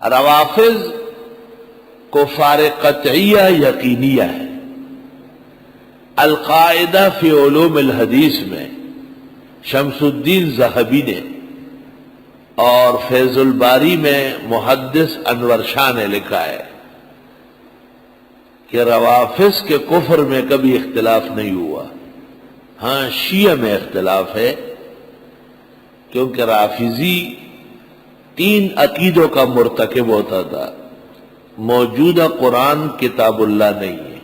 روافض کفار قطعیہ یقینیہ ہے۔ القاعدہ فی علوم الحدیث میں شمس الدین ذہبی نے اور فیض الباری میں محدث انور شاہ نے لکھا ہے کہ روافض کے کفر میں کبھی اختلاف نہیں ہوا۔ ہاں شیعہ میں اختلاف ہے، کیونکہ رافضی 3 عقیدوں کا مرتکب ہوتا تھا۔ موجودہ قرآن کتاب اللہ نہیں ہے،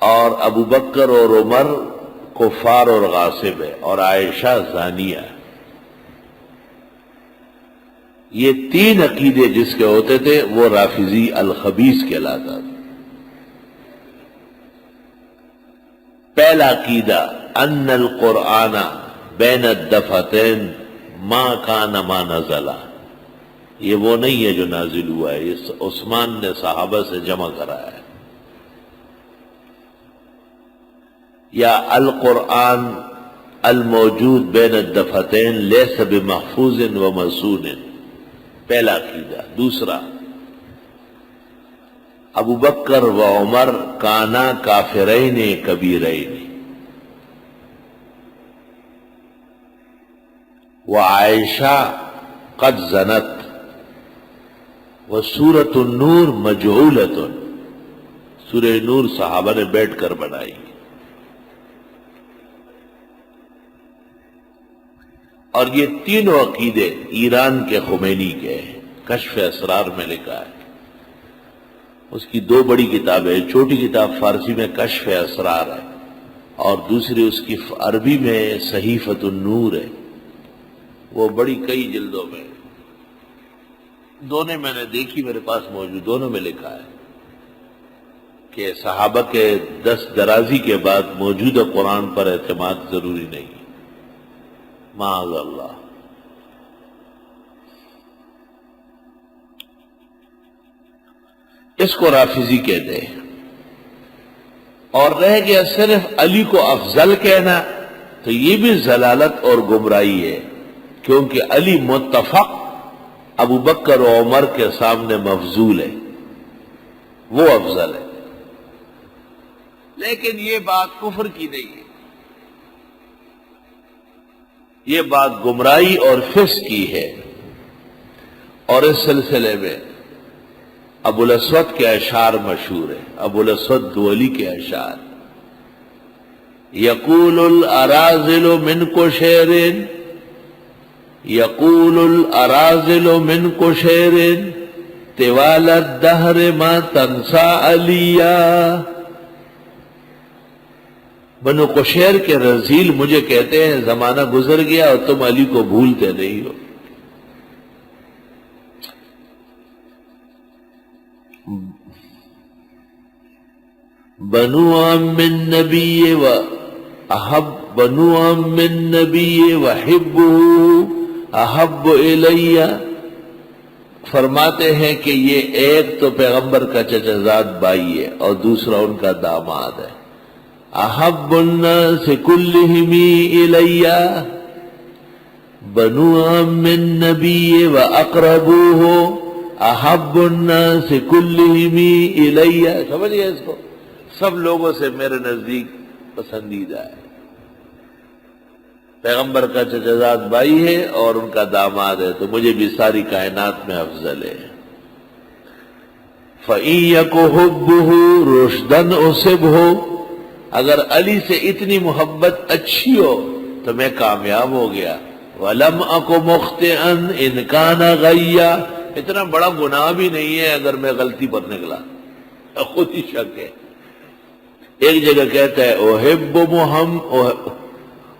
اور ابو بکر اور عمر کفار اور غاصب ہے، اور عائشہ زانیہ ہے۔ یہ 3 عقیدے جس کے ہوتے تھے وہ رافضی الخبیث کہلاتا تھا۔ پہلا عقیدہ ان القرآن بین الدفتین ما کان ما نزلہ، یہ وہ نہیں ہے جو نازل ہوا ہے، یہ عثمان نے صحابہ سے جمع کرایا ہے۔ یا القرآن الموجود بین الدفتین لیس بمحفوظ و مسون، پہلا عقیدہ۔ دوسرا، ابو بکر و عمر کانا کافرین کبیرین، وعائشہ قد زنت، وسورۃ النور مجعولۃ، سورہ نور صحابہ نے بیٹھ کر بنائی۔ اور یہ تینوں عقیدے ایران کے خمینی کے ہیں، کشف اسرار میں لکھا ہے۔ اس کی 2 بڑی کتابیں، چھوٹی کتاب فارسی میں کشف اسرار ہے، اور دوسری اس کی عربی میں صحیفۃ النور ہے، وہ بڑی کئی جلدوں میں، دونوں میں نے دیکھی، میرے پاس موجود، دونوں میں لکھا ہے کہ صحابہ کے دست درازی کے بعد موجودہ قرآن پر اعتماد ضروری نہیں، معاذ اللہ۔ اس کو رافضی کہتے ہیں۔ اور رہ گیا صرف علی کو افضل کہنا، تو یہ بھی ضلالت اور گمراہی ہے، کیونکہ علی متفق ابو بکر و عمر کے سامنے مفضول ہے، وہ افضل ہے۔ لیکن یہ بات کفر کی نہیں ہے، یہ بات گمراہی اور فسق کی ہے۔ اور اس سلسلے میں ابو الاسود کے اشعار مشہور ہیں، ابو الاسود دولی کے اشعار، یقول الاراذل من قشیر، یقول الاراذل من قشیر طوال الدہر ما تنسى علیا۔ بنو قشیر کے رذیل مجھے کہتے ہیں زمانہ گزر گیا اور تم علی کو بھولتے نہیں ہو۔ بنو عم النبی و احب، بنو عم النبی وحبہ احب الی، فرماتے ہیں کہ یہ ایک تو پیغمبر کا چچا زاد بھائی ہے اور دوسرا ان کا داماد ہے۔ احب الناس کلہم الی، بنو عم النبی واقربوہ احب الناس کلہم الی، سمجھ گئے اس کو؟ سب لوگوں سے میرے نزدیک پسندیدہ ہے۔ پیغمبر کا چچا زاد بھائی ہے اور ان کا داماد ہے، تو مجھے بھی ساری کائنات میں افضل ہے۔ فَإِن يَكُ حُبُّهُ رُشْدًا أُصِبْهُ، اگر علی سے اتنی محبت اچھی ہو تو میں کامیاب ہو گیا۔ وَلَمْ أَكُ مُخْطِئًا إِنْ كَانَ غَيًّا، اتنا بڑا گناہ بھی نہیں ہے اگر میں غلطی پر نکلا، خود ہی شک ہے۔ ایک جگہ کہتا ہے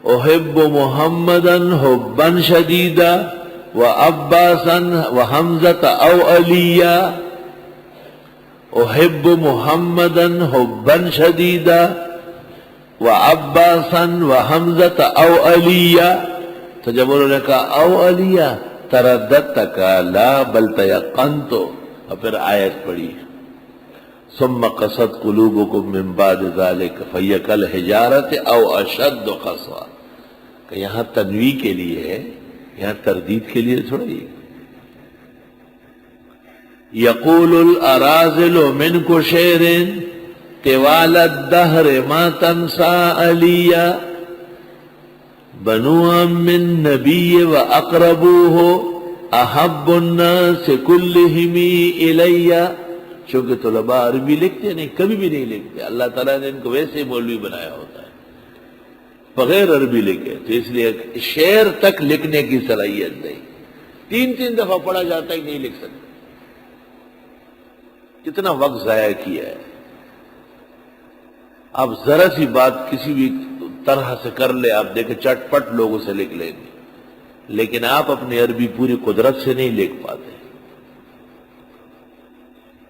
احب محمدا حبا شدیدا وعباسا وحمزة او علیا، احب محمدا حبا شدیدا وعباسا وحمزة او علیا، تو جب انہوں نے کہا او علیا ترددت، کہا لا بل تیقنت، اور پھر آیت پڑھی ثم قست قلوبکم من بعد ذلك فهي كالحجارة او اشد قسوة، کہ یہاں تنویع کے لیے ہے، یہاں تردید کے لیے تھوڑا ہی۔ یقول الارازل من کشیر طوال الدہر ما تنسا علیہ بنو من نبی و اقربوہ احب الناس کلہم الیہ. چونکہ طلباء عربی لکھتے نہیں، کبھی بھی نہیں لکھتے، اللہ تعالیٰ نے ان کو ویسے مولوی بنایا ہوتا ہے بغیر عربی لکھے، تو اس لیے شعر تک لکھنے کی صلاحیت نہیں. تین دفعہ پڑھا جاتا ہے، نہیں لکھ سکتے. کتنا وقت ضائع کیا ہے. آپ ذرا سی بات کسی بھی طرح سے کر لے، آپ دیکھیں چٹ پٹ لوگوں سے لکھ لیں گے، لیکن آپ اپنی عربی پوری قدرت سے نہیں لکھ پاتے.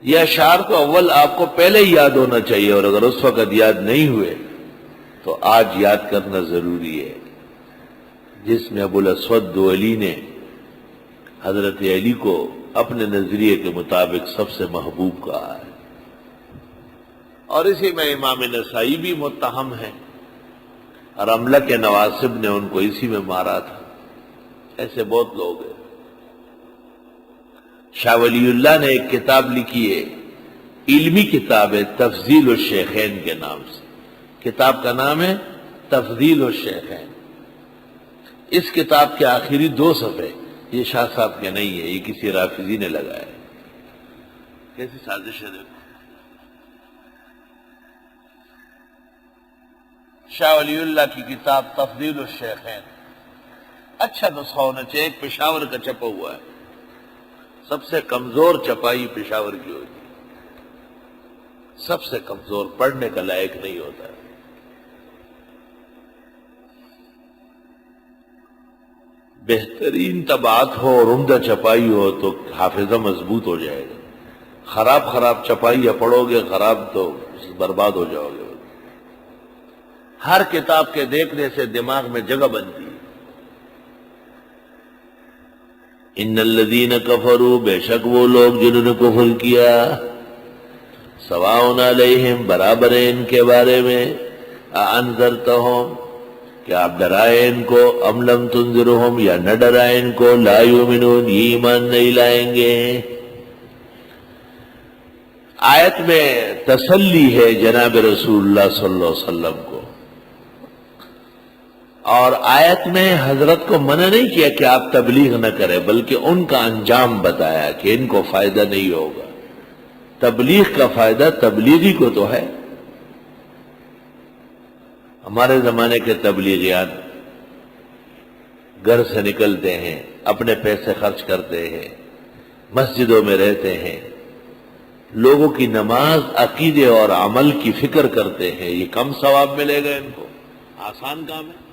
یہ اشعار تو اول آپ کو پہلے ہی یاد ہونا چاہیے، اور اگر اس وقت یاد نہیں ہوئے تو آج یاد کرنا ضروری ہے. جس میں ابو الاسود دوئلی نے حضرت علی کو اپنے نظریے کے مطابق سب سے محبوب کہا ہے، اور اسی میں امام نسائی بھی متہم ہے، اور رملہ کے نواسب نے ان کو اسی میں مارا تھا. ایسے بہت لوگ ہیں. شاہ ولی اللہ نے ایک کتاب لکھی ہے، علمی کتاب ہے، تفضیل الشیخین کے نام سے. کتاب کا نام ہے تفضیل الشیخین. اس کتاب کے آخری 2 صفحے یہ شاہ صاحب کے نہیں ہے، یہ کسی رافضی نے لگایا ہے. کیسی سازش ہے دیکھو. شاہ ولی اللہ کی کتاب تفضیل الشیخین، اچھا نسخہ ہونا چاہیے. ایک پشاور کا چھپا ہوا ہے، سب سے کمزور چپائی پشاور کی ہوتی ہے، سب سے کمزور، پڑھنے کا لائق نہیں ہوتا ہے. بہترین طباعت ہو اور عمدہ چپائی ہو تو حافظہ مضبوط ہو جائے گا. خراب چپائیاں پڑھو گے، خراب تو برباد ہو جاؤ گے. ہر کتاب کے دیکھنے سے دماغ میں جگہ بنتی ہے. ان الذین کفروا، بے شک وہ لوگ جنہوں نے کفر کیا، سواء علیہم، برابر ہے ان کے بارے میں، انذرتہم، کہ آپ ڈرائیں ان کو، ام لم تنذرہم، یا نہ ڈرائیں ان کو، لا یؤمنون، یہ ایمان نہیں لائیں گے. آیت میں تسلی ہے جناب رسول اللہ صلی اللہ علیہ وسلم کو، اور آیت میں حضرت کو منع نہیں کیا کہ آپ تبلیغ نہ کریں، بلکہ ان کا انجام بتایا کہ ان کو فائدہ نہیں ہوگا. تبلیغ کا فائدہ تبلیغی کو تو ہے. ہمارے زمانے کے تبلیغیان گھر سے نکلتے ہیں، اپنے پیسے خرچ کرتے ہیں، مسجدوں میں رہتے ہیں، لوگوں کی نماز، عقیدے اور عمل کی فکر کرتے ہیں. یہ کم ثواب ملے گا ان کو؟ آسان کام ہے.